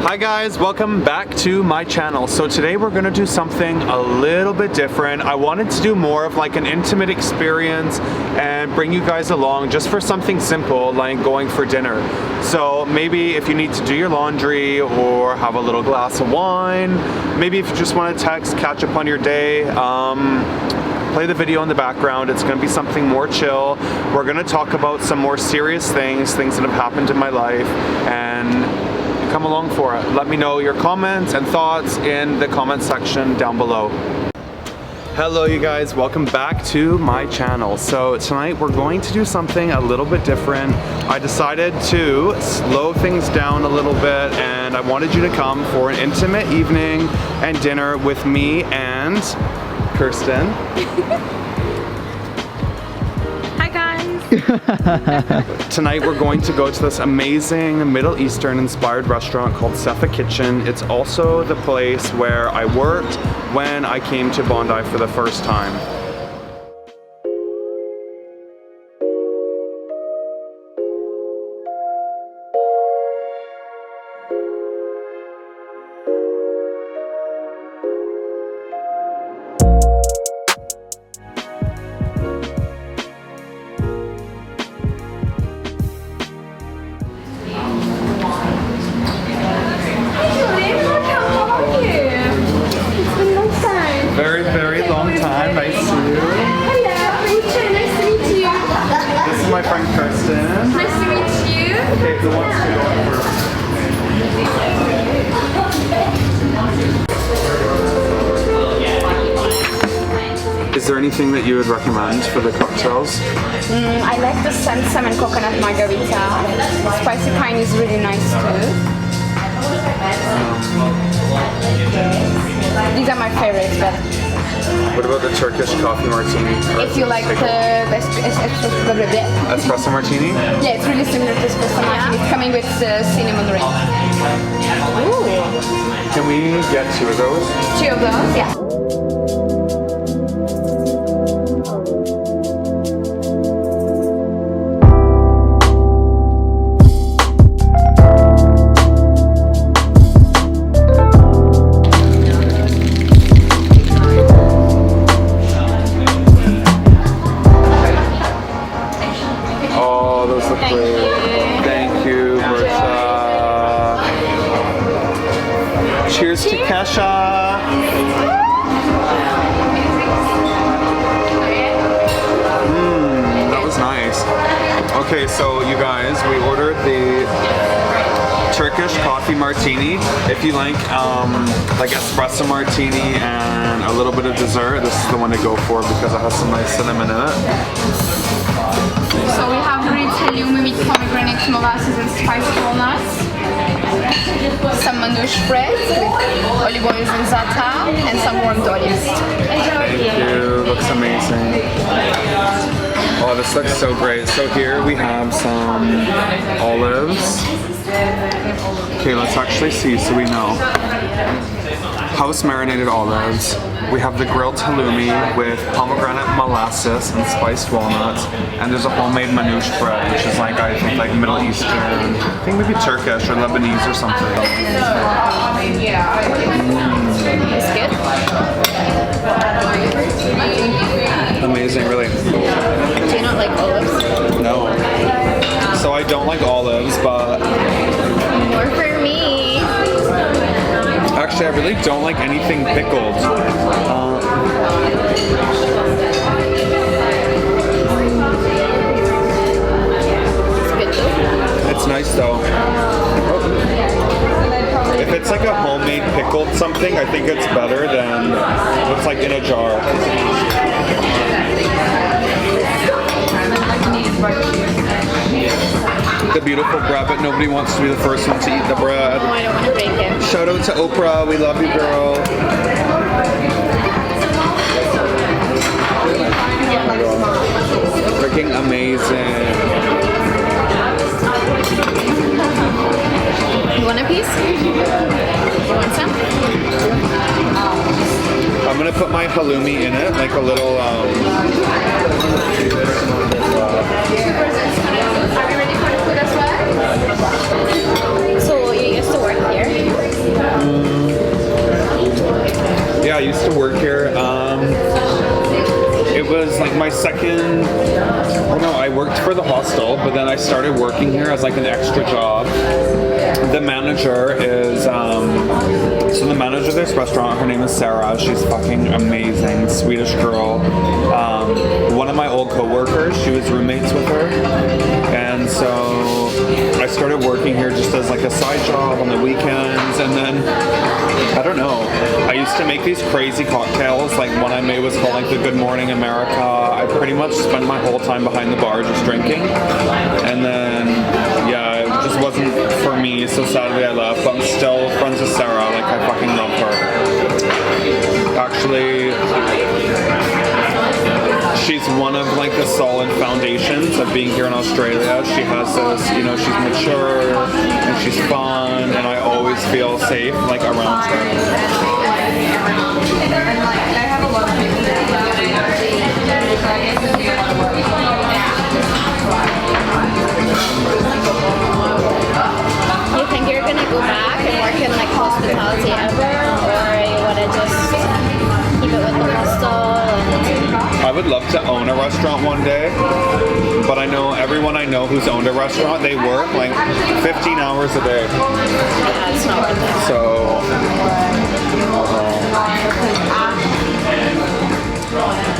Hi guys, welcome back to my channel. So today we're gonna do something a little bit different. I wanted to do more of like an intimate experience and bring you guys along just for something simple like going for dinner. So maybe if you need to do your laundry or have a little glass of wine, maybe if you just want to text, catch up on your day, play the video in the background. It's going to be something more chill. We're going to talk about some more serious things that have happened in my life, and come along for it. Let me know your comments and thoughts in the comment section down below. Hello you guys, welcome back to my channel. So tonight we're going to do something a little bit different. I decided to slow things down a little bit, and I wanted you to come for an intimate evening and dinner with me and Kirsten. Hi guys. Tonight we're going to go to this amazing Middle Eastern inspired restaurant called Sefa Kitchen. It's also the place where I worked when I came to Bondi for the first time. Very long time. Nice to see you. Hello, Rachel. Nice to meet you. This is my friend Kirsten. Nice to meet you. Okay, who wants to go first? Is there anything that you would recommend for the cocktails? I like the salmon coconut margarita. Spicy pine is really nice too. These are my favorites, but What about the Turkish coffee martini? if you like the Espresso martini? yeah, it's really similar to espresso martini. It's coming with cinnamon ring. Ooh, Can we get two of those? 2 of those, yeah. Thank you, Berta. Cheers to Kesha. That was nice. Okay, so you guys, we ordered the Turkish coffee martini. If you like espresso martini and a little bit of dessert, this is the one to go for because it has some nice cinnamon in it. So we have green halloumi with pomegranate molasses and spiced walnuts. Some manouche bread with olive oils and za'atar, and some warmed olives. Thank you, looks amazing. Oh, this looks so great. So here we have some olives. Okay, let's actually see so we know. House marinated olives. We have the grilled halloumi with pomegranate molasses and spiced walnuts, and there's a homemade manouche bread, which is like, I think, like Middle Eastern, I think maybe Turkish or Lebanese or something. It's good. Amazing, really. Do you not like olives? No. So I don't like olives, but More for me. actually I really don't like anything pickled. It's nice though. If it's like a homemade pickled something, I think it's better than what's like in a jar. The beautiful bread, but nobody wants to be the first one to eat the bread. Oh, I don't want to break it. Shout out to Oprah, we love you, girl. Freaking amazing. You want a piece? You want some? I'm gonna put my halloumi in it, like a little. Are we ready for the food as well? So you used to work here? back in, oh no, I worked for the hostel, but then I started working here as like an extra job. The manager is, so the manager of this restaurant, her name is Sarah. She's fucking amazing, Swedish girl. One of my old co-workers, she was roommates with her. And so I started working here just as like a side job on the weekends. And then, I don't know, I used to make these crazy cocktails. Like one I made was called like the Good Morning America. I pretty much spent my whole time behind the bar just drinking. And then, yeah, it just wasn't for me, so sadly I left. But I'm still friends with Sarah, like I fucking love her. Actually, she's one of like the solid foundations of being here in Australia. She has this, you know, she's mature and she's fun, and I always feel safe like around her. You think you're gonna go back and work in like hospitality ever, or you wanna just keep it with the hostel? I would love to own a restaurant one day, but I know everyone I know who's owned a restaurant, they work like 15 hours a day. Yeah, it's not worth it. So,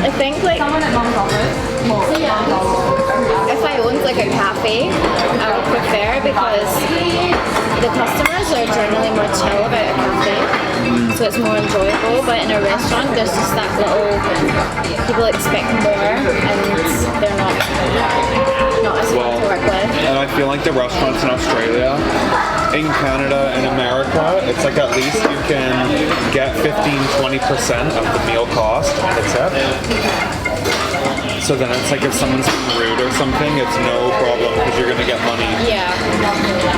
I think like if I owned like a cafe, I would prefer, because the customers are generally more chill about a cafe, so it's more enjoyable. But in a restaurant, there's just that little, people expect more, and they're not as fun to work with. And I feel like the restaurants in Australia, in Canada and America, it's like at least you can get 15-20% of the meal cost on the tip. So then it's like if someone's rude or something, it's no problem because you're gonna get money. Yeah.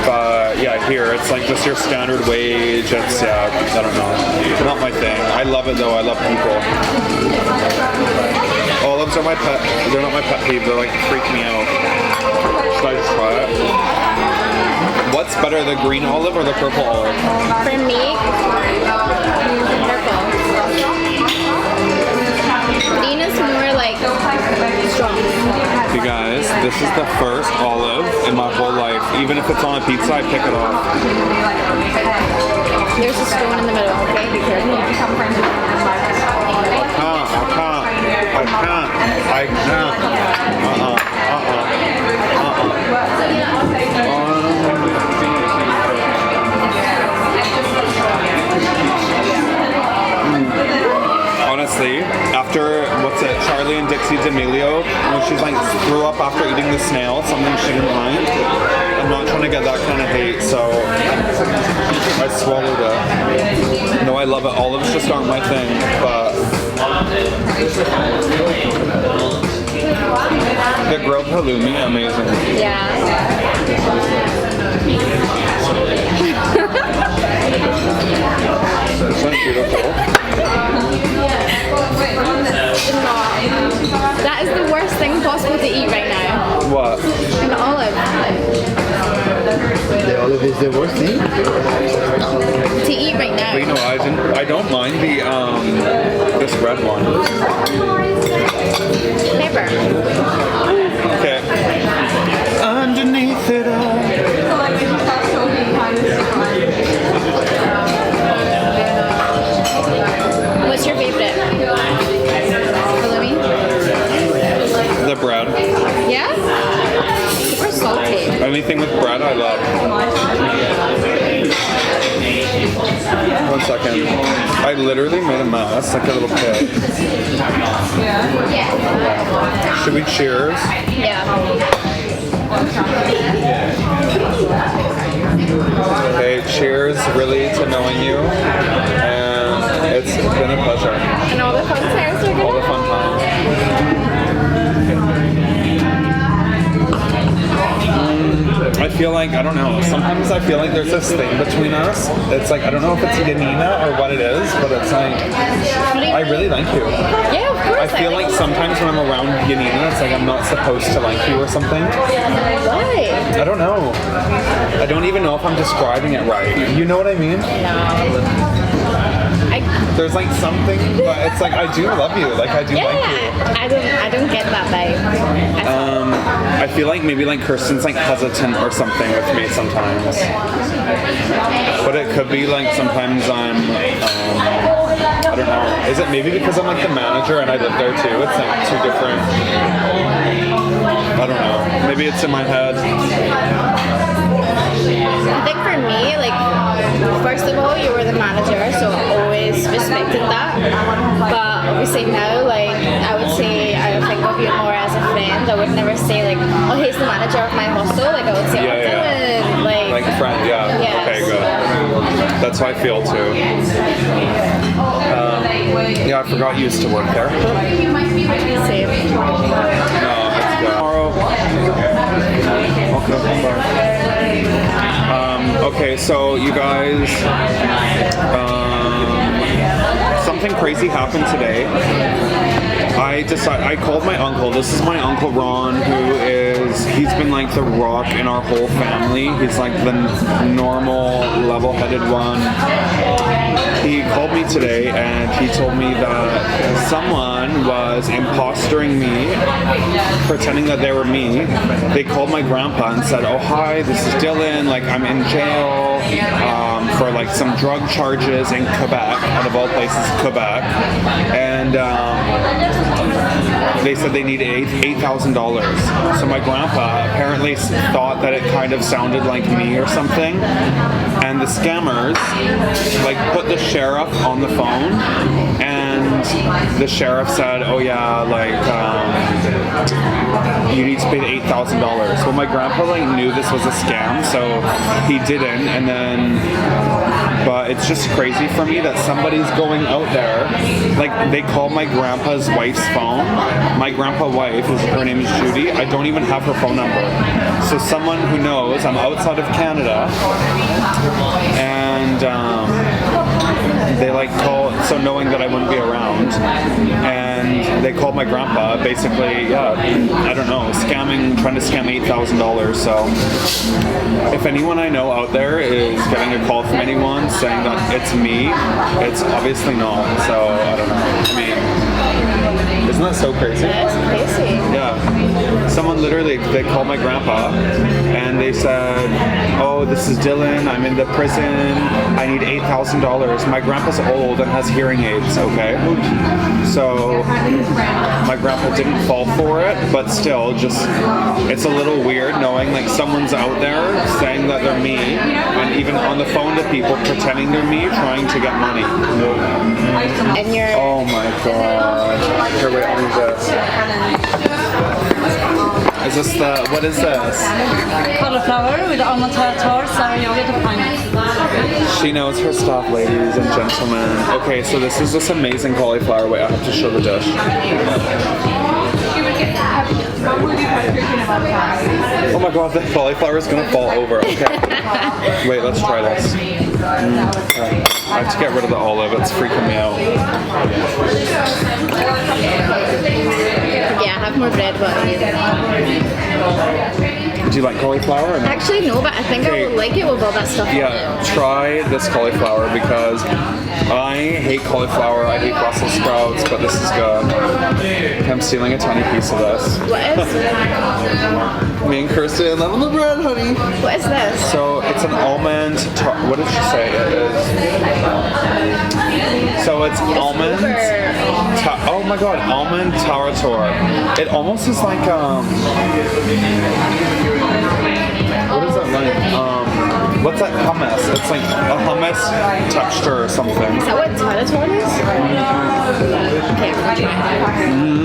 But yeah, here it's like just your standard wage. It's I don't know, not my thing. I love it though. I love people. Olives are my pet. They're not my pet peeve. They're like freak me out. Should I just try it? What's better, the green olive or the purple olive? For me, purple. Green is more like strong. You guys, this is the first olive in my whole life. Even if it's on a pizza, I pick it off. There's a stone in the middle, okay? Be careful. I can't. Honestly, after, what's it, Charlie and Dixie D'Amelio, when she's like threw up after eating the snail, something she didn't like, I'm not trying to get that kind of hate, so I swallowed it. No, I love it. Olives just aren't my thing, but the grilled halloumi, amazing. Yeah. This one's beautiful. That is the worst thing possible to eat right now. What? An olive. The olive is the worst thing? To eat right now. But you know, I don't mind the this red one. Pepper. Okay. Underneath it all. What's your favorite? Halloumi? The bread. Yeah? Super salty. Anything with bread, I love. 1 second. I literally made a mess, like a little pit. Yeah. Should we cheers? Yeah. Okay, cheers really to knowing you. And it's been a pleasure. And all the fun times are All gonna the fun times. I feel like, I don't know, sometimes I feel like there's this thing between us. It's like, I don't know if it's Yanina or what it is, but it's like, I really like you. Yeah, of course. I feel like sometimes when I'm around Yanina, it's like I'm not supposed to like you or something. Why? I don't know. I don't even know if I'm describing it right. You know what I mean? No. I There's like something, but it's like I do love you. Like I do like you. I don't get that vibe. I feel like maybe like Kirsten's like hesitant or something with me sometimes. But it could be like sometimes I'm, I don't know. Is it maybe because I'm like the manager and I live there too? It's like two different, I don't know. Maybe it's in my head. I think for me, like, first of all, you were the manager, so I always respected that. But obviously now, like, I would say I would think of you more as a friend. I would never say like, oh, he's the manager of my hostel. Like, I would say, Dylan. Like a friend, yeah. Yes. Okay, good. That's how I feel too. Yeah, I forgot you used to work there. Same. No, let's go. Tomorrow. Okay, so you guys, something crazy happened today. I called my uncle. This is my Uncle Ron, he's been like the rock in our whole family. He's like the normal, level-headed one. He called me today and he told me that someone was impostering me, pretending that they were me. They called my grandpa and said, oh hi, this is Dylan, like I'm in jail for like some drug charges in Quebec, out of all places, Quebec. And they said they need $8,000. So my grandpa apparently thought that it kind of sounded like me or something. And the scammers like put the sheriff on the phone, and the sheriff said, oh yeah, like you need to pay the $8,000. Well, my grandpa like knew this was a scam, so he didn't. And then, but it's just crazy for me that somebody's going out there, like they called my grandpa's wife's phone. My grandpa's wife, her name is Judy. I don't even have her phone number. So someone who knows I'm outside of Canada, and they like call, so knowing that I wouldn't be around, and they called my grandpa, basically, yeah, I don't know, trying to scam $8,000. So if anyone I know out there is getting a call from anyone saying that it's me, it's obviously not. So I don't know. I mean, isn't that so crazy? That's crazy. Yeah. Someone literally, they called my grandpa and they said, oh, this is Dylan, I'm in the prison, I need $8,000. My grandpa's old and has hearing aids, okay? So my grandpa didn't fall for it, but still, just, it's a little weird knowing like someone's out there saying that they're me, and even on the phone to people pretending they're me, trying to get money. And you're... Oh my god. Here, wait, I'll use this. Is this what is this? Cauliflower with almond tartar, sour yogurt, and pineapple. She knows her stuff, ladies and gentlemen. Okay, so this is this amazing cauliflower. Wait, I have to show the dish. Oh my god, the cauliflower is gonna fall over. Okay. Wait, let's try this. Okay. I have to get rid of the olive, it's freaking me out. Yeah, have more bread, but... Do you like cauliflower or not? Actually, no, but I think I would like it with all that stuff. Yeah, try this cauliflower because I hate cauliflower, I hate Brussels sprouts, but this is good. I'm stealing a tiny piece of this. What is... Me and Kirsten love the bread, honey. What is this? So it's an almond, what did she say it is? So it's almond, oh my god, almond tarator. It almost is like, what is that like? What's that hummus? It's like a hummus texture or something. Is that what tarator is? Okay, we'll try it.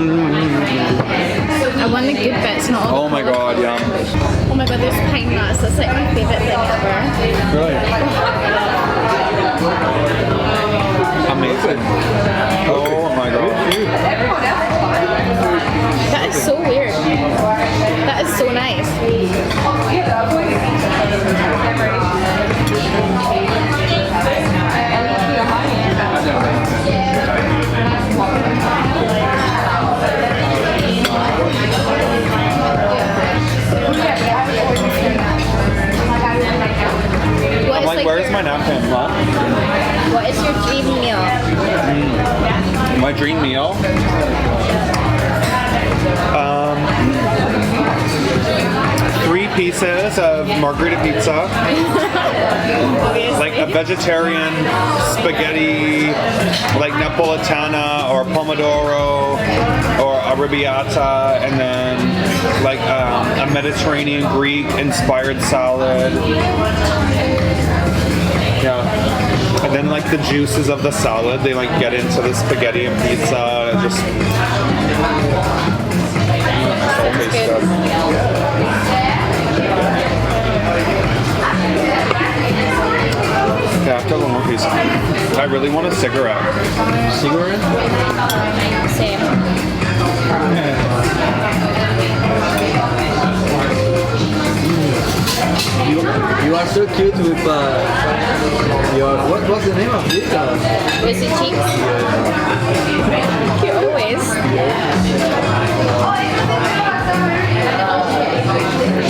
I want the good bits, not all Oh my god, yeah. Oh my god, there's pine nuts. That's like my favourite thing ever. Really? Amazing. Oh my god. That is so weird. That is so nice. I'm like, where's my napkin, Mom? What is your dream meal? My dream meal? 3 pieces of margherita pizza, like a vegetarian spaghetti, like Napolitana or pomodoro or arrabbiata, and then like a Mediterranean Greek inspired salad. Yeah. And then like the juices of the salad, they like get into the spaghetti and pizza. It just so tastes good. Okay, I have to have one more piece. I really want a cigarette. Cigarette? Same. You are so cute with your what's the name of it? Rosy cheeks. Cute always.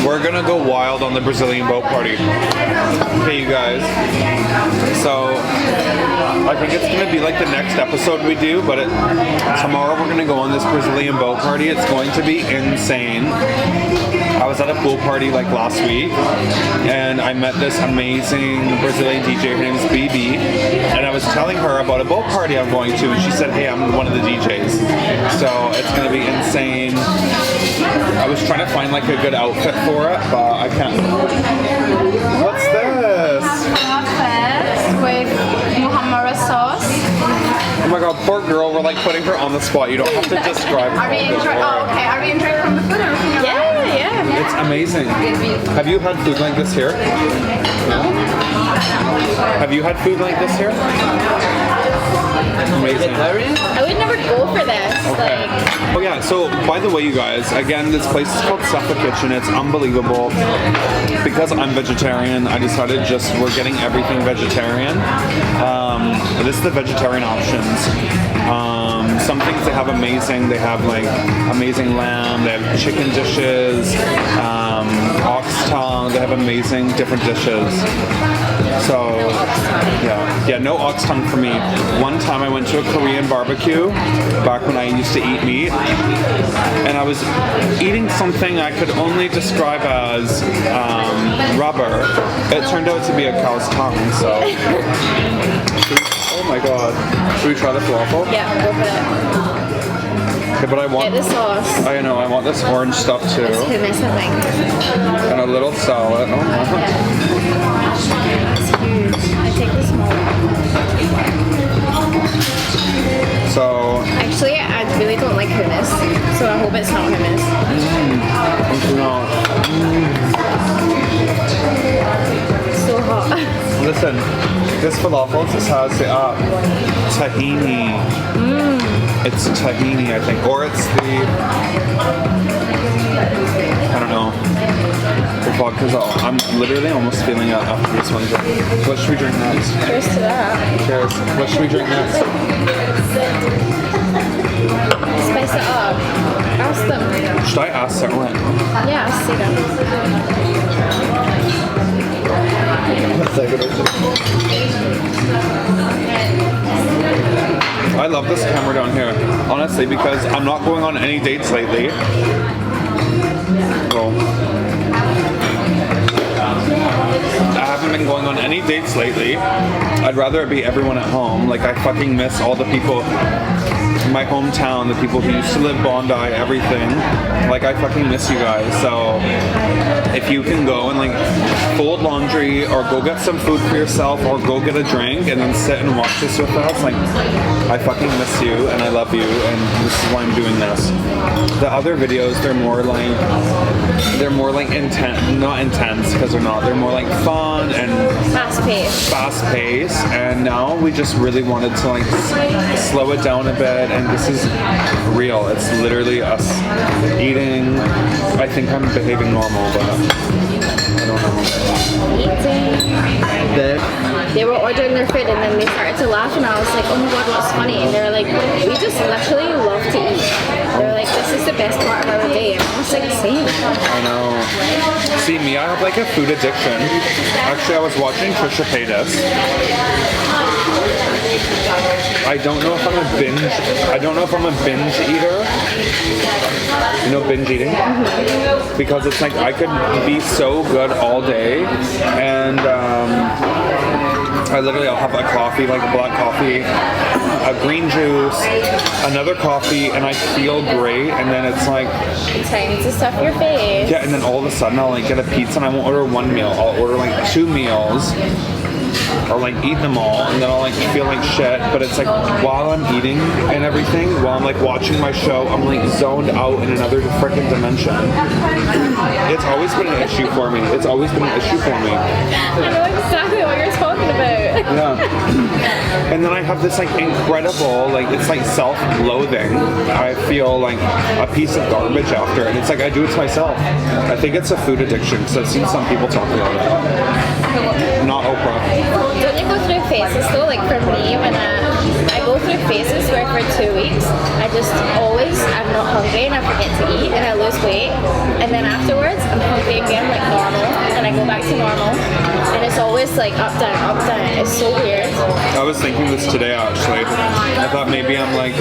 We're gonna go wild on the Brazilian boat party. Hey, you guys. So, I think it's gonna be like the next episode we do, but tomorrow we're gonna go on this Brazilian boat party. It's going to be insane. I was at a pool party like last week, and I met this amazing Brazilian DJ. Her name is BB, and I was telling her about a boat party I'm going to, and she said, "Hey, I'm one of the DJs." So it's gonna be insane. I was trying to find like a good outfit for it, but I can't. What's this? Falafels with muhammara sauce. Oh my god, poor girl. We're like putting her on the spot. You don't have to describe. Are we enjoying? Oh, okay. Are we enjoying from the food or looking around? Yeah. It's amazing. Have you had food like this here? No. Have you had food like this here? Amazing. I would never go for this. Okay. Oh yeah, so by the way, you guys, again, this place is called Sefa Kitchen. It's unbelievable. Because I'm vegetarian, I decided we're getting everything vegetarian. This is the vegetarian options. Some things they have amazing. They have like amazing lamb. They have chicken dishes, ox tongue. They have amazing different dishes. So yeah, no ox tongue for me. One time I went to a Korean barbecue back when I used to eat meat, and I was eating something I could only describe as rubber. It turned out to be a cow's tongue. So. Oh my god. Should we try the falafel? Yeah, go for it. Okay, but I want... Get the sauce. I know, I want this orange stuff too. It's hummus, I think. And a little salad. Oh, That's huge. I take the small one. So... Actually, I really don't like hummus, so I hope it's not hummus. So hot. Listen, this falafel just has the tahini. It's tahini, I think. Or it's the... I don't know. The vodka's all... I'm literally almost feeling it after this one. What should we drink next? Cheers to that. Cheers. What should we drink next? Spice it up. Ask them. Should I ask someone? Yeah, ask them. I love this camera down here, honestly, because I'm not going on any dates lately. Well, I haven't been going on any dates lately. I'd rather it be everyone at home. Like, I fucking miss all the people in my hometown, the people who used to live Bondi, everything. Like, I fucking miss you guys. So if you can go and like fold laundry or go get some food for yourself or go get a drink and then sit and watch this with us, like, I fucking miss you and I love you, and this is why I'm doing this. The other videos, they're more like intense, not intense because they're not. They're more like fun and fast paced. And now we just really wanted to like slow it down a bit, and this is real. It's literally us eating. I think I'm behaving normal, but I don't know. Eating. They were ordering their food and then they started to laugh, and I was like, oh my god, what's funny? And they were like, we just literally love to eat. They were like, this is the best part of our day. And I was like, same. I know. See, me, I have like a food addiction. Actually, I was watching Trisha Paytas, I don't know if I'm a binge. I don't know if I'm a binge eater. You know, binge eating, because it's like I could be so good all day, and I'll have a coffee, like a black coffee, a green juice, another coffee, and I feel great. And then it's like Time to stuff your face. yeah, and then all of a sudden I'll like get a pizza and I won't order one meal. I'll order like 2 meals. Or like eat them all, and then I'll like feel like shit. But it's like while I'm eating and everything, while I'm like watching my show, I'm like zoned out in another freaking dimension. It's always been an issue for me. It's always been an issue for me. I know exactly what you're talking about. Yeah. And then I have this like incredible, like it's like self-loathing. I feel like a piece of garbage after, and it's like I do it to myself. I think it's a food addiction, because I've seen some people talk about it. Not Oprah. Don't you go through phases though? Like for me, when I go through phases where for 2 weeks I'm not hungry and I forget to eat and I lose weight, and then afterwards I'm hungry again like normal and I go back to normal, and it's always like up down up down. It's so weird. I was thinking this today actually. I thought maybe I'm like,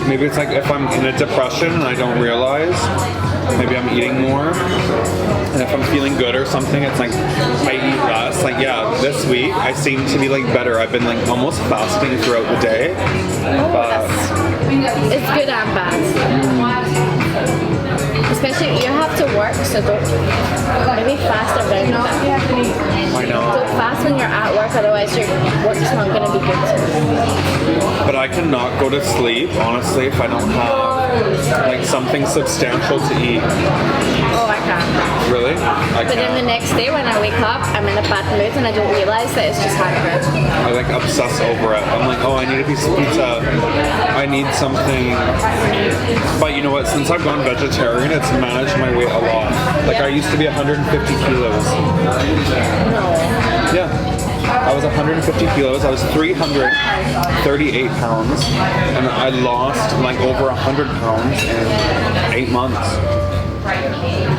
maybe it's like if I'm in a depression and I don't realize, maybe I'm eating more. And if I'm feeling good or something, it's like I eat less. Like yeah, this week I seem to be like better. I've been like almost fasting throughout the day. But It's good and bad. Especially you have to work, so don't maybe fast around that. I know. Don't fast when you're at work, otherwise your work's not going to be good. But I cannot go to sleep, honestly, if I don't have like something substantial to eat. Oh, I can't. Really? I But then the can't. next day when I wake up, I'm in a bad mood and I don't realize that it's just hunger. I like obsess over it. I'm like, oh, I need a piece of pizza. I need something. But you know what? Since I've gone vegetarian, it's managed my weight a lot. Like I used to be 150 kilos. No. Yeah. I was 150 kilos. I was 338 pounds, and I lost like over 100 pounds in 8 months.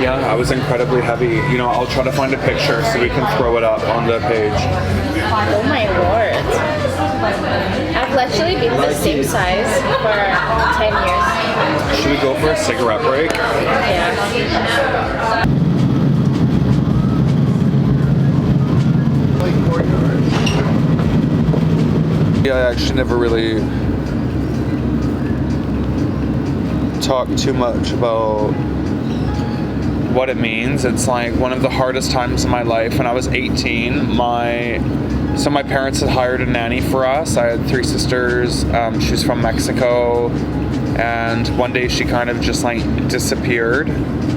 Yeah, I was incredibly heavy. You know, I'll try to find a picture so we can throw it up on the page. Oh my lord. I've literally been the same size for 10 years. Should we go for a cigarette break? Yeah. Yeah, I actually never really talked too much about what it means. It's like one of the hardest times in my life. When I was 18, my parents had hired a nanny for us. I had 3 sisters. She was from Mexico, and one day she kind of just like disappeared.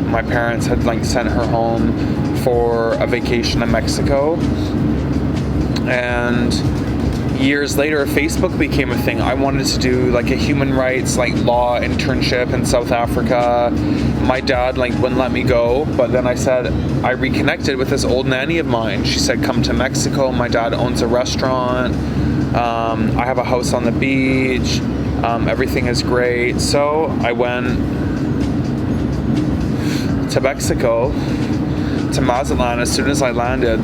My parents had like sent her home for a vacation in Mexico, and years later, Facebook became a thing. I wanted to do like a human rights like law internship in South Africa. My dad like wouldn't let me go, but then I said I reconnected with this old nanny of mine. She said, come to Mexico. My dad owns a restaurant. I have a house on the beach. Everything is great. So I went to Mexico, to Mazatlan. As soon as I landed,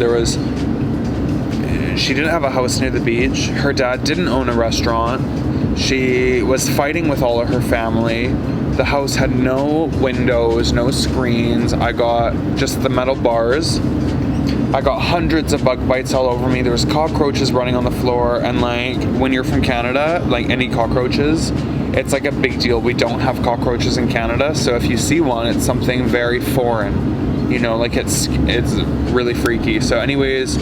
she didn't have a house near the beach. Her dad didn't own a restaurant. She was fighting with all of her family. The house had no windows, no screens. I got just the metal bars. I got hundreds of bug bites all over me. There was cockroaches running on the floor, and like when you're from Canada, like any cockroaches, it's like a big deal. We don't have cockroaches in Canada, so if you see one, it's something very foreign. You know, like it's really freaky. So anyways,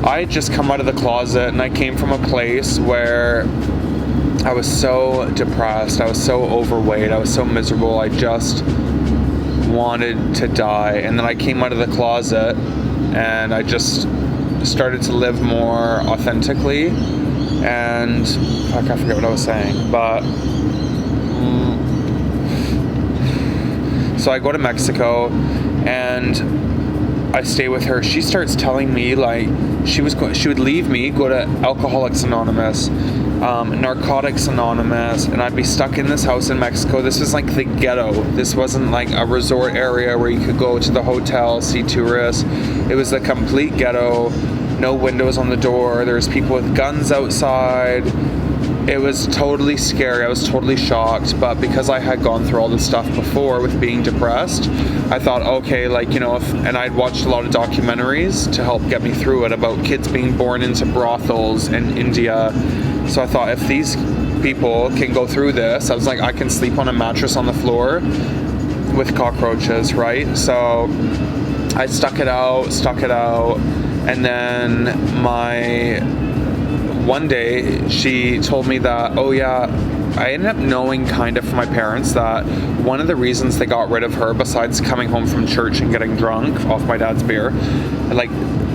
I had just come out of the closet, and I came from a place where I was so depressed, I was so overweight, I was so miserable, I just wanted to die. And then I came out of the closet and I just started to live more authentically. And fuck, I forget what I was saying, but so I go to Mexico and I stay with her. She starts telling me like she would leave me, go to Alcoholics Anonymous, Narcotics Anonymous, and I'd be stuck in this house in Mexico. This was like the ghetto. This wasn't like a resort area where you could go to the hotel, see tourists. It was the complete ghetto. no windows on the door. There's people with guns outside. It was totally scary. I was totally shocked. But because I had gone through all this stuff before with being depressed, I thought, okay, like, you know, and I'd watched a lot of documentaries to help get me through it about kids being born into brothels in India. So I thought, if these people can go through this, I was like, I can sleep on a mattress on the floor with cockroaches, right? So I stuck it out, and then one day she told me that, oh yeah, I ended up knowing kind of from my parents that one of the reasons they got rid of her, besides coming home from church and getting drunk off my dad's beer, like,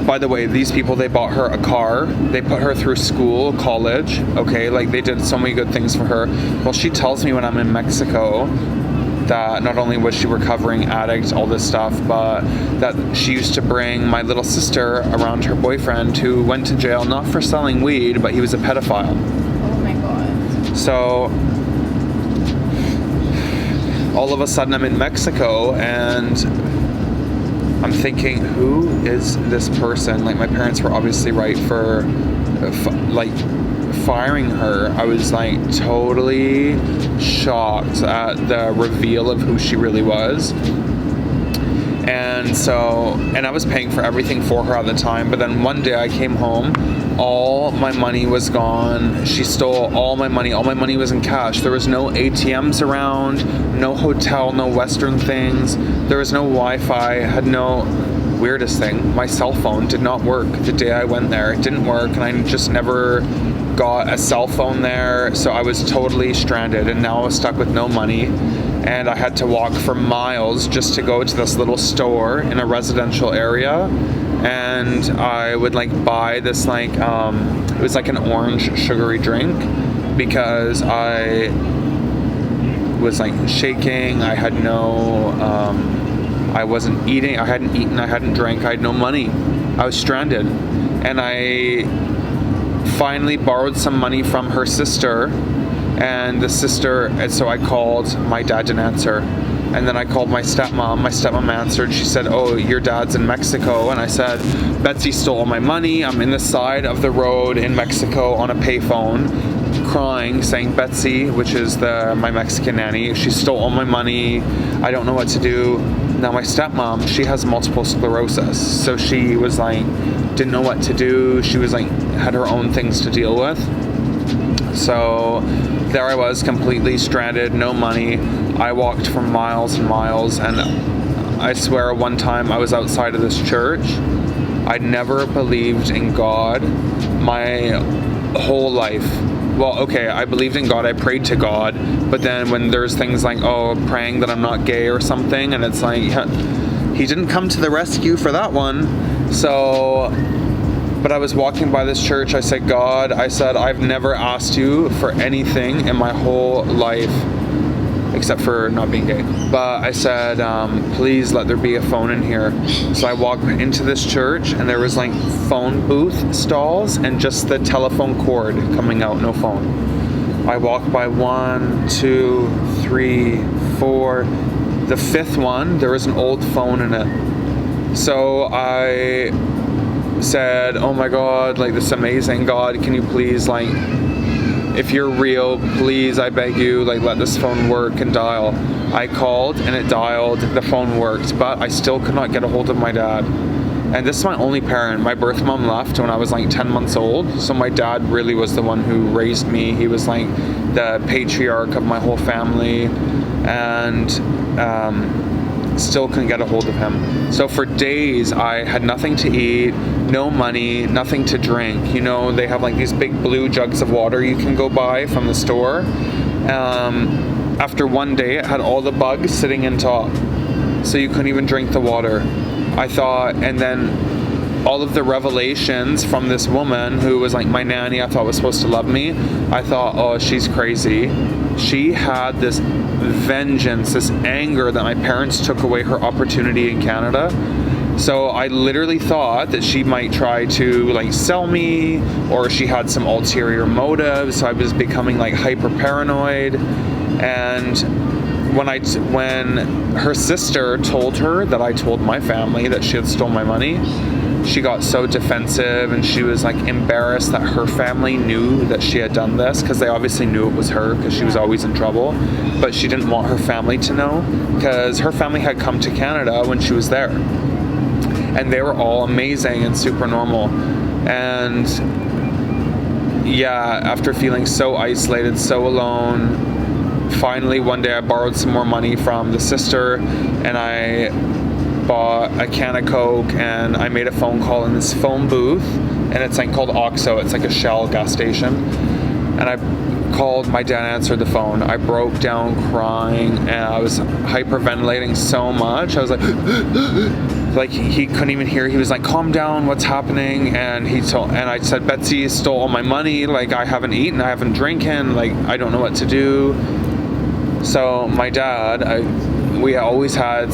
by the way, these people, they bought her a car, they put her through school, college, okay, like they did so many good things for her. Well, she tells me when I'm in Mexico that not only was she recovering addict, all this stuff, but that she used to bring my little sister around her boyfriend who went to jail not for selling weed, but he was a pedophile. Oh my god. So all of a sudden I'm in Mexico and I'm thinking, who is this person? Like, my parents were obviously right for like firing her. I was like totally shocked at the reveal of who she really was. And I was paying for everything for her at the time, but then one day I came home, all my money was gone. She stole all my money was in cash. There was no ATMs around, no hotel, no Western things. There was no Wi-Fi, had no, weirdest thing, my cell phone did not work the day I went there. It didn't work, and I just never got a cell phone there, so I was totally stranded, and now I was stuck with no money, and I had to walk for miles just to go to this little store in a residential area, and I would like buy this like it was like an orange sugary drink because I was like shaking. I had no I wasn't eating, I hadn't eaten, I hadn't drank, I had no money. I was stranded, and I finally borrowed some money from her sister, and so I called, my dad didn't answer, and then I called my stepmom answered. She said, oh, your dad's in Mexico, and I said, Betsy stole all my money, I'm in the side of the road in Mexico on a payphone, crying, saying Betsy, which is my Mexican nanny, she stole all my money, I don't know what to do. Now my stepmom, she has multiple sclerosis, so she was like, didn't know what to do. She was like, had her own things to deal with. So there I was, completely stranded, no money. I walked for miles and miles, and I swear one time I was outside of this church. I'd never believed in God my whole life. Well, okay, I believed in God, I prayed to God, but then when there's things like, oh, praying that I'm not gay or something, and it's like, he didn't come to the rescue for that one. So, but I was walking by this church, I said, God, I said, I've never asked you for anything in my whole life, except for not being gay. But I said, please let there be a phone in here. So I walked into this church, and there was like phone booth stalls and just the telephone cord coming out, no phone. I walked by 1, 2, 3, 4. The fifth one, there was an old phone in it. So I said, oh my God, like, this is amazing. God, can you please, like, if you're real, please, I beg you, like, let this phone work and dial. I called and it dialed, the phone worked, but I still could not get a hold of my dad. And this is my only parent. My birth mom left when I was like 10 months old, so my dad really was the one who raised me. He was like the patriarch of my whole family, and still couldn't get a hold of him. So for days I had nothing to eat, no money, nothing to drink. You know, they have like these big blue jugs of water you can go buy from the store. After one day it had all the bugs sitting in top, so you couldn't even drink the water. I thought, and then all of the revelations from this woman who was like my nanny, I thought was supposed to love me, I thought, oh, she's crazy. She had this vengeance, this anger that my parents took away her opportunity in Canada. So I literally thought that she might try to like sell me, or she had some ulterior motive. So I was becoming like hyper paranoid. And when her sister told her that I told my family that she had stolen my money, she got so defensive and she was like embarrassed that her family knew that she had done this, because they obviously knew it was her because she was always in trouble, but she didn't want her family to know because her family had come to Canada when she was there and they were all amazing and super normal. And yeah, after feeling so isolated, so alone, finally one day I borrowed some more money from the sister and I bought a can of Coke and I made a phone call in this phone booth, and it's like called Oxo, it's like a Shell gas station, and I called, my dad answered the phone. I broke down crying and I was hyperventilating so much. I was like he couldn't even hear. He was like, calm down, what's happening? And I said, Betsy stole all my money, like I haven't eaten, I haven't drinking, like I don't know what to do. So my dad, we always had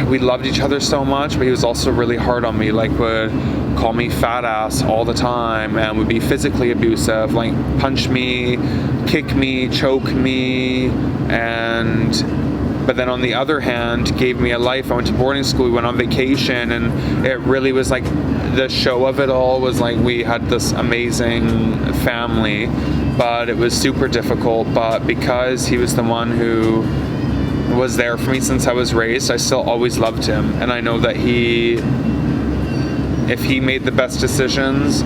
we loved each other so much, but he was also really hard on me, like would call me fat ass all the time and would be physically abusive, like punch me, kick me, choke me, but then on the other hand gave me a life. I went to boarding school, we went on vacation, and it really was like the show of it all was like we had this amazing family, but it was super difficult. But because he was the one who was there for me since I was raised, I still always loved him, and I know that if he made the best decisions,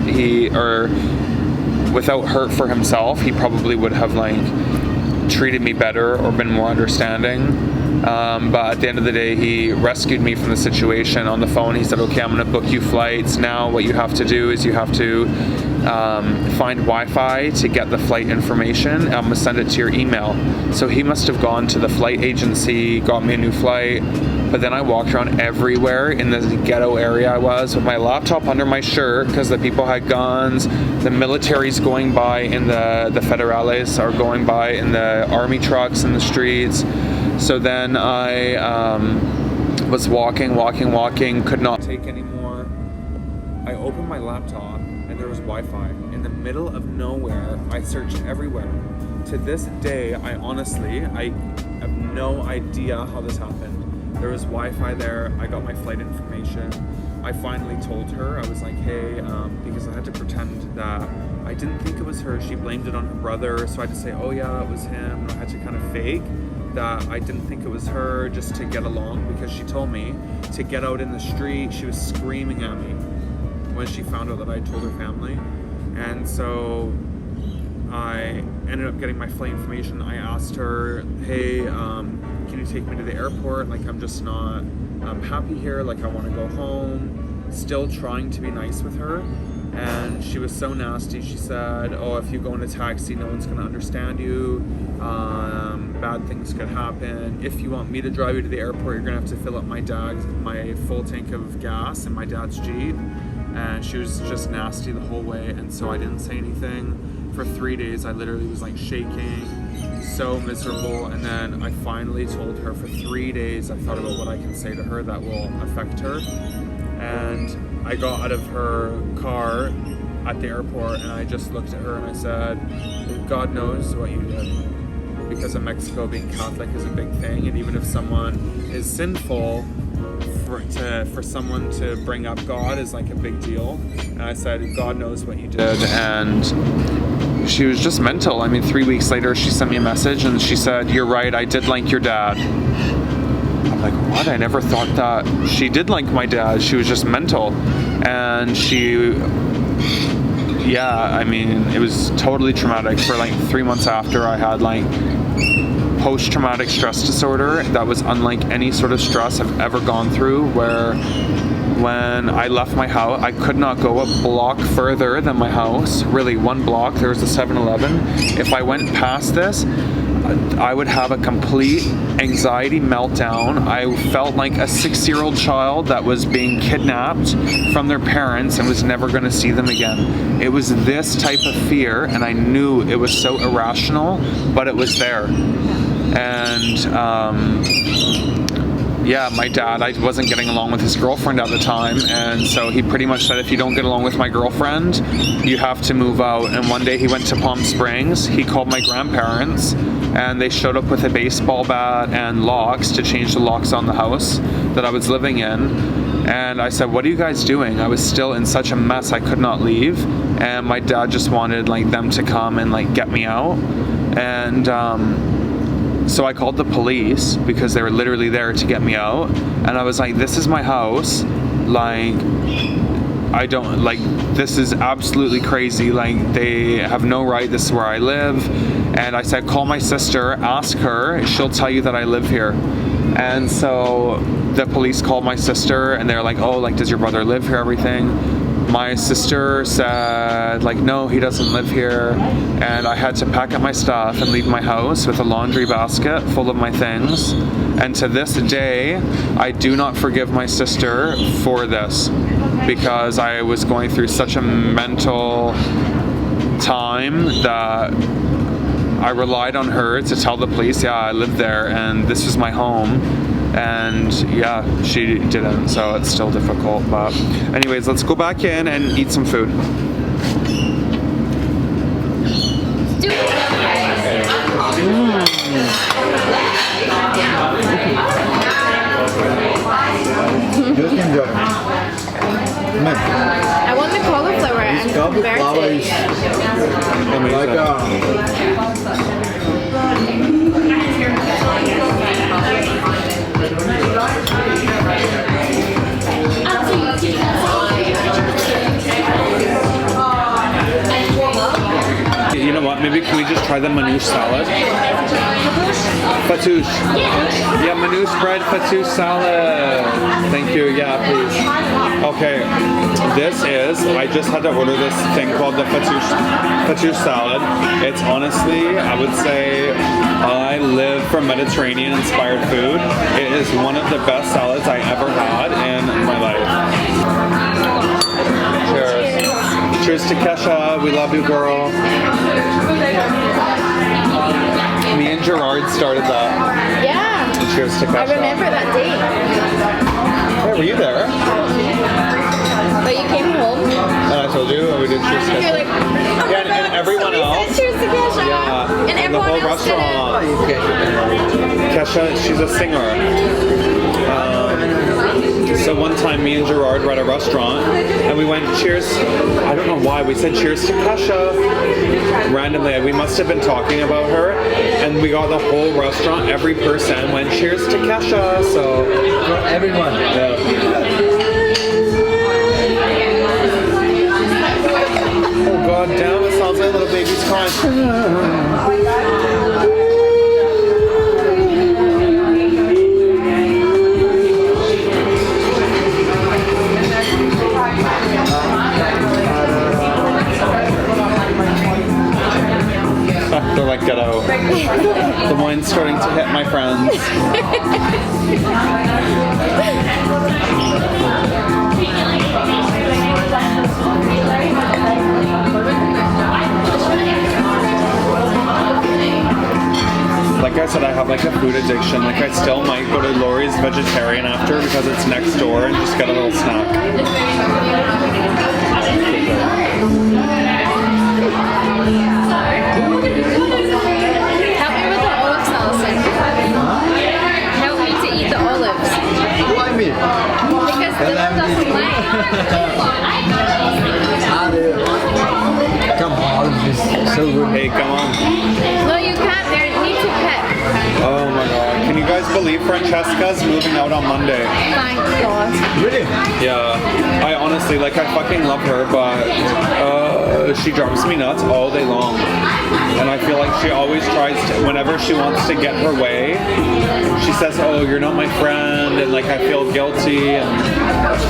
without hurt for himself, he probably would have like treated me better or been more understanding. But at the end of the day, he rescued me from the situation on the phone. He said, okay, I'm going to book you flights. Now what you have to do is you have to find Wi-Fi to get the flight information. I'm going to send it to your email. So he must have gone to the flight agency, got me a new flight. But then I walked around everywhere in the ghetto area I was with my laptop under my shirt because the people had guns. The military's going by in the federales are going by in the army trucks in the streets. So then I was walking, could not take anymore. I opened my laptop and there was Wi-Fi in the middle of nowhere. I searched everywhere. To this day, I have no idea how this happened. There was Wi-Fi there. I got my flight information. I finally told her, I was like, hey, because I had to pretend that I didn't think it was her. She blamed it on her brother. So I had to say, oh yeah, it was him. And I had to kind of fake that I didn't think it was her just to get along, because she told me to get out in the street. She was screaming at me when she found out that I told her family. And so I ended up getting my flight information. I asked her, hey, can you take me to the airport? Like, I'm just not happy here. Like, I want to go home. Still trying to be nice with her. And she was so nasty. She said, oh, if you go in a taxi, no one's going to understand you. Bad things could happen. If you want me to drive you to the airport, you're going to have to fill up my full tank of gas in my dad's Jeep. And she was just nasty the whole way. And so I didn't say anything. For 3 days, I literally was like shaking, so miserable. And then I finally told her. For 3 days, I thought about what I can say to her that will affect her. And I got out of her car at the airport and I just looked at her and I said, God knows what you did. Because in Mexico, being Catholic is a big thing, and even if someone is sinful, for someone to bring up God is like a big deal. And I said, God knows what you did. And she was just mental. I mean, 3 weeks later, she sent me a message and she said, you're right, I did like your dad. I'm like, what? I never thought that she did like my dad. She was just mental. And I mean, it was totally traumatic. For like 3 months after, I had like post-traumatic stress disorder that was unlike any sort of stress I've ever gone through, where when I left my house, I could not go a block further than my house. Really, 1 block, there was a 7-Eleven. If I went past this, I would have a complete anxiety meltdown. I felt like a 6-year-old child that was being kidnapped from their parents and was never going to see them again. It was this type of fear, and I knew it was so irrational, but it was there. And my dad, I wasn't getting along with his girlfriend at the time, and so he pretty much said, if you don't get along with my girlfriend, you have to move out. And one day he went to Palm Springs, he called my grandparents, and they showed up with a baseball bat and locks to change the locks on the house that I was living in. And I said, what are you guys doing? I was still in such a mess, I could not leave. And my dad just wanted like them to come and like get me out. And so I called the police because they were literally there to get me out. And I was like, this is my house. Like, I don't, like, this is absolutely crazy. Like, they have no right. This is where I live. And I said, call my sister, ask her. She'll tell you that I live here. And so the police called my sister and they're like, oh, like, does your brother live here, everything? My sister said, like, no, he doesn't live here. And I had to pack up my stuff and leave my house with a laundry basket full of my things. And to this day, I do not forgive my sister for this because I was going through such a mental time that I relied on her to tell the police, yeah, I live there and this is my home. And yeah, she didn't, so it's still difficult. But anyways, let's go back in and eat some food. Just enjoy. I want the cauliflower and Cauliflower is You know what? Maybe can we just try the manouche salad? Fatouche. Yeah, manouche bread, fatouche salad. Thank you. Yeah, please. Okay. This is, I just had to order this thing called the fatouche salad. It's honestly, I would say, I live for Mediterranean inspired food. It is one of the best salads I ever had in my life. Cheers. Cheers to Kesha. We love you, girl. Me and Gerard started that. yeah. Cheers to Kesha. I remember that day. Hey, were you there? But you came home. And I told you, and we did cheers to You're Kesha. like, oh Yeah, and everyone else. Cheers to Kesha. Yeah, And the everyone whole else did restaurant. it. Kesha, she's a singer. So one time me and Gerard were at a restaurant and we went cheers, I don't know why, we said cheers to Kesha randomly. We must have been talking about her and we got the whole restaurant, every person went cheers to Kesha, so. for everyone. Yeah. Oh god damn, it sounds like little baby's crying. They're like, get out. The wine's starting to hit my friends. Like I said, I have like a food addiction. Like I still might go to Lori's Vegetarian after because it's next door and just get a little snack. Help me with the olives, Alison. Help me to eat the olives. Why me? Because Dylan doesn't like. Come on, this is so good. Hey, come on. No, you can't. They need to pick. Oh my god. Can you guys believe Francesca's moving out on Monday? Thank God. Really? Yeah. I honestly, like, I fucking love her, but she drives me nuts all day long. And I feel like she always tries to, whenever she wants to get her way, she says, oh, you're not my friend, and like I feel guilty, and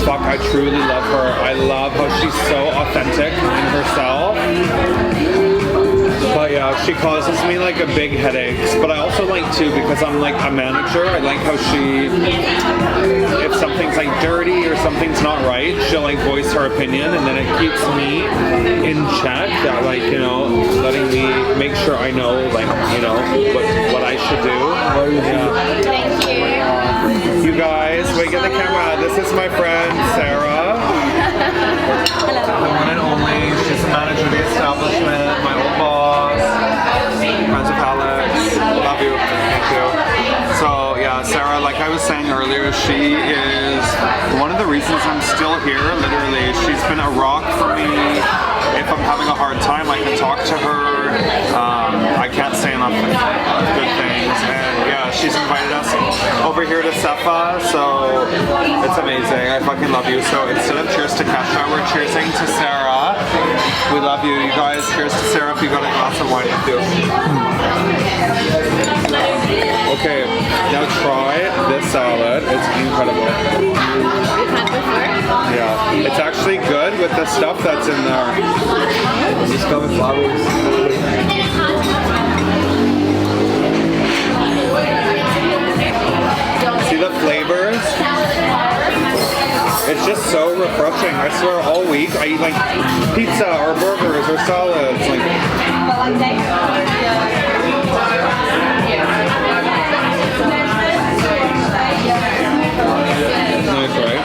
fuck, I truly love her. I love how she's so authentic in herself. But yeah, she causes me like a big headaches. But I also like too, because I'm like a manager, I like how she, if something's like dirty or something's not right, she'll like voice her opinion, and then it keeps me in check, that like, you know, letting me make sure I know, like, you know, what I should do. Yeah. Thank you. You guys, wait, get the camera. This is my friend Sarah. The one and only. She's the manager of the establishment, my old boss. Friends with Alex. Love you. Thank you. So yeah, Sarah, like I was saying earlier, she is one of the reasons I'm still here, literally. She's been a rock for me. If I'm having a hard time, I can talk to her. I can't say enough good things. And yeah, she's invited us over here to Sefa, so it's amazing. I fucking love you. So instead of cheers to Kesha, we're cheersing to Sarah. We love you. You guys, cheers to Sarah if you got a glass of wine with you. Okay, now try this salad. It's incredible. Yeah, it's actually good with the stuff that's in there. Just come with flowers. See the flavors? It's just so refreshing. I swear all week I eat like pizza or burgers or salads. Like, nice, right?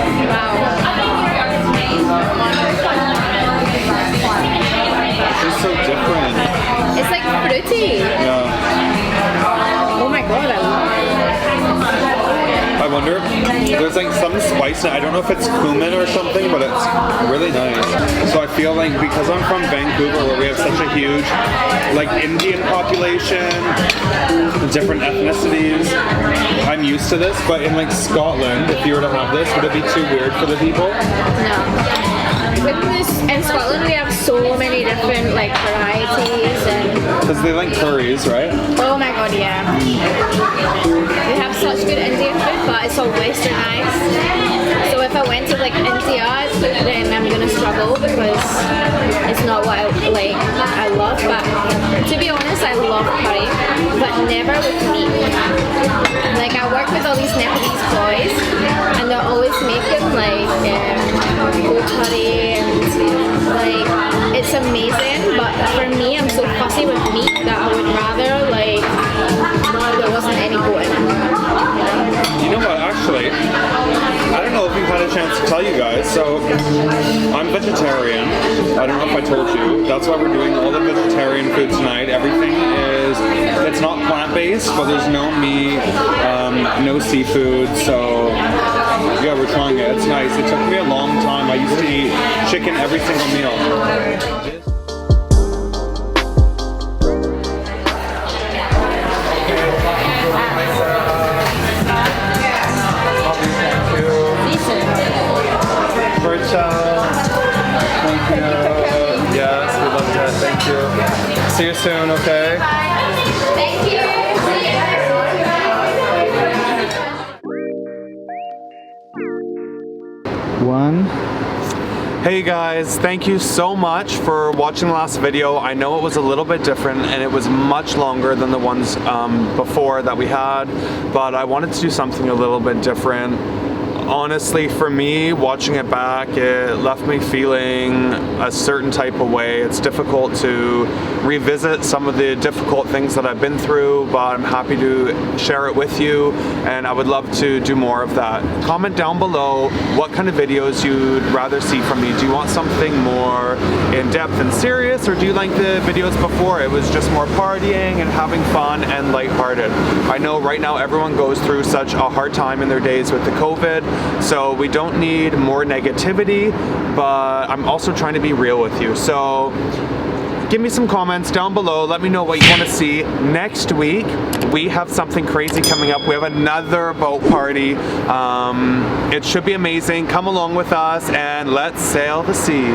It's just so different. It's like fruity. Yeah. Oh my god, I love it. I wonder if there's like some spice in it. I don't know if it's cumin or something, but it's really nice. So I feel like because I'm from Vancouver, where we have such a huge like Indian population, different ethnicities, I'm used to this. But in like Scotland, if you were to have this, would it be too weird for the people? No. In Scotland we have so many different like varieties and Because they like curries, right? oh my god, yeah. We have such good Indian food, but it's all westernized. So if I went to like India, then I'm gonna struggle because it's not what I love. But to be honest, I love curry, but never with meat. Like I work with all these Nepalese boys, and they're always making like goat curry and like it's amazing. But for me, I'm so fussy with meat that I would rather like there wasn't any goat in it. You know what, actually, I don't know if we've had a chance to tell you guys, so I'm vegetarian. I don't know if I told you. That's why we're doing all the vegetarian food tonight. Everything is, it's not plant-based, but there's no meat, no seafood, so yeah, we're trying it. It's nice. It took me a long time. I used to eat chicken every single meal. Thank you. Yes, we loved it. Thank you. See you soon, okay? Thank you. One. Hey guys, thank you so much for watching the last video. I know it was a little bit different and it was much longer than the ones before that we had, but I wanted to do something a little bit different. Honestly, for me, watching it back, it left me feeling a certain type of way. It's difficult to revisit some of the difficult things that I've been through, but I'm happy to share it with you, and I would love to do more of that. Comment down below what kind of videos you'd rather see from me. Do you want something more in-depth and serious, or do you like the videos before? It was just more partying and having fun and lighthearted. I know right now everyone goes through such a hard time in their days with the COVID, so we don't need more negativity, but I'm also trying to be real with you. So give me some comments down below. Let me know what you want to see. Next week, we have something crazy coming up. We have another boat party. It should be amazing. Come along with us and let's sail the sea.